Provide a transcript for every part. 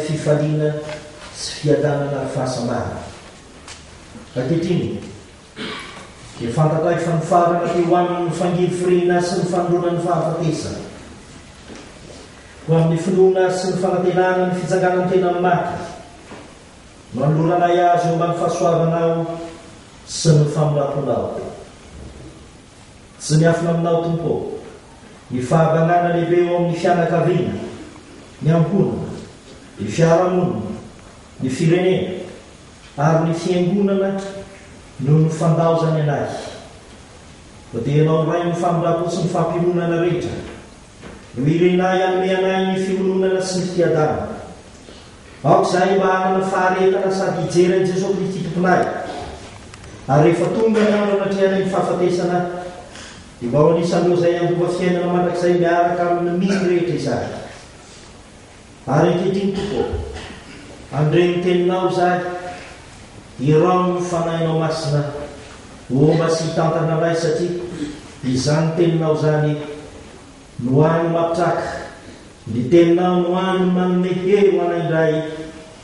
Fifalina sy fiadanana fahasamana. Ankehitriny dia fantatray fanofarana teo amin'ny fangiry firena sy ny fanondronan'ny fahafatesana. Ho amin'ny finoana sy ny fanantenana ny fitsanganany tena maty, manoloranay azy eo ambany fahasoavanao sy ny famolatonao. Tsy miafina aminao tompo, ny fahabanana lehibe eo amin'ny fianakaviana, ny ankonana, ny fiarahamonina, ny firenena ary ny fiangonana no ny fandaozany anay. Dia ianao ray ny famindrampo sy ny fampimonana rehetra, no irenay anome anay ny fimononana sy ny fiadanana. Aoka izay mba hanana faharetana sady hijery Jesosy Kristy tomponay, ary rehefa tonga ny andro anatrehana ny fahafatesana, dia mba ho anisan'ireo izay andova fiainana mandrakizay miaraka amin'ny miny rehetra izay. Ary ankehitriny tokoa, andreny teninao izahay, irao ny fanahinao masina, omba sy hitantana anay satria izany teninao izany no hany mapitraka, ny teninao no hany manome hery ho anay indray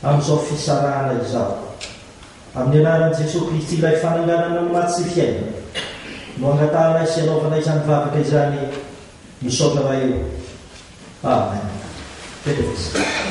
amin'izao fisarahana izao. Amin'ny anaran'i Jesosy Kristy ilay fananganana ny maty sy fiainana, no angatanay sy anaovanay izany vavaka izany misaotra va eo. Amen. Feliz. Yeah.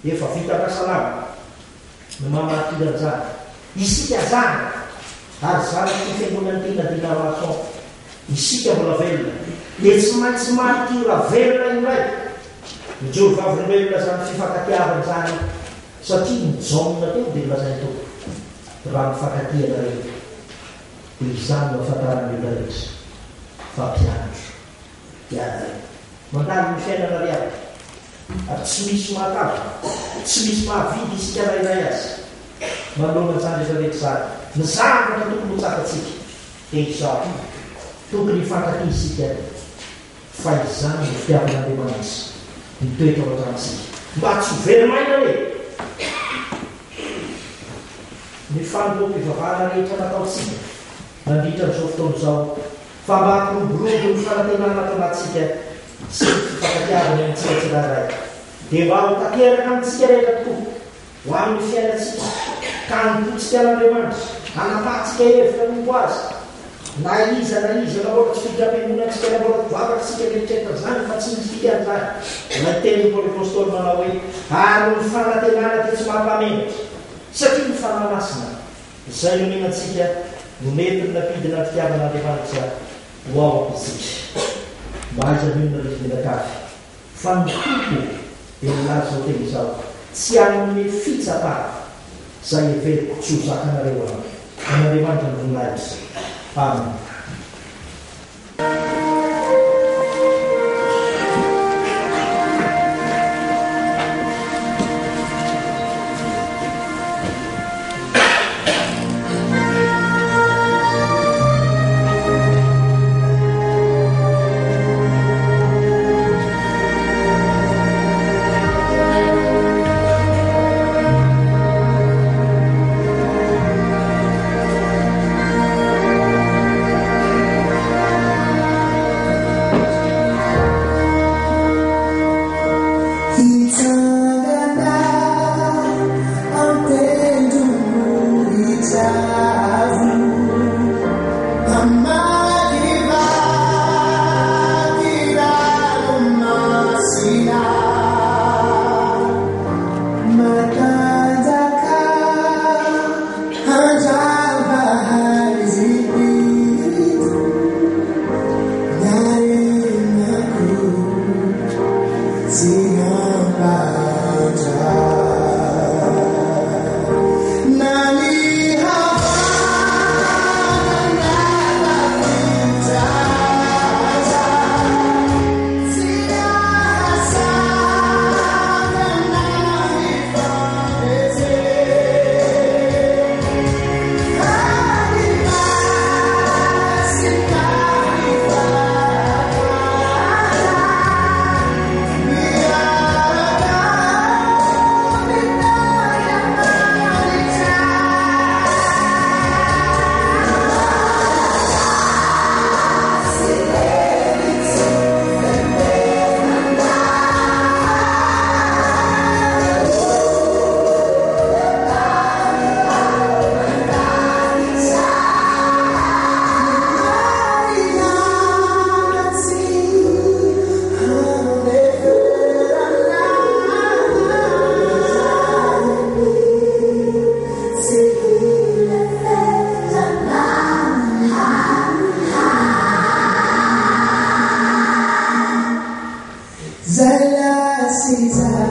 efa vita kasalama no mamatyran zany isika zany ary zany ty fiangonantina dinamason isika mbola velona dia tsy maintsy matyra velona iray mijoro-vavolobelona zany fifankatiavana zany satria mijaonona teo dia lazay tompo raha mifankatiana rehetra dia izany no afantarany olona rehetra fampianatro piana mandalo ny fiainana riary ary tsy misy mahatazo tsy misy mahavidy isika rairay azy manolona zany rehetra zany ny zavatra tokony hotsakatsika dia izao tokony hifankatia isika fa izany no fitiavan'Andriamanitra mitoetra ao an-trantsika mba tsy velomaina hoe ny fanoloam-pivavahana rehetra nataotsika nandritra n'izao fotoana izao fa mba hampiroborobo ny fanantenana ato anatsika sy fifankatiavana amintsika tsirairay dia mba ho tateraka amintsika rehetra tokoa ho amin'ny fiainatsika ka nitotsika an'Andriamanitra anapatsika hevitra mombo azy na iza na ohatra tsy fitram-piangonantsika na mbola vavatsika rehetrrehetra zany fa tsy misy dikan'izany na teny Paoly apôstôly manao hoe ary ny fanantenana dia tsy mampamenatra satria ny fanahy-masina izay no menantsika no mety ny napidina ny fitiavan'Andriamanitra ho ao ampitsika mba aiza minona rezimenakafy fa ny tompo dia nilaza zao teny izao tsy amin'ny fitsapana izay heveriko tsy ho zakanareo an'Andriamanitra ny voninahitra. Amen. Zala Caesar,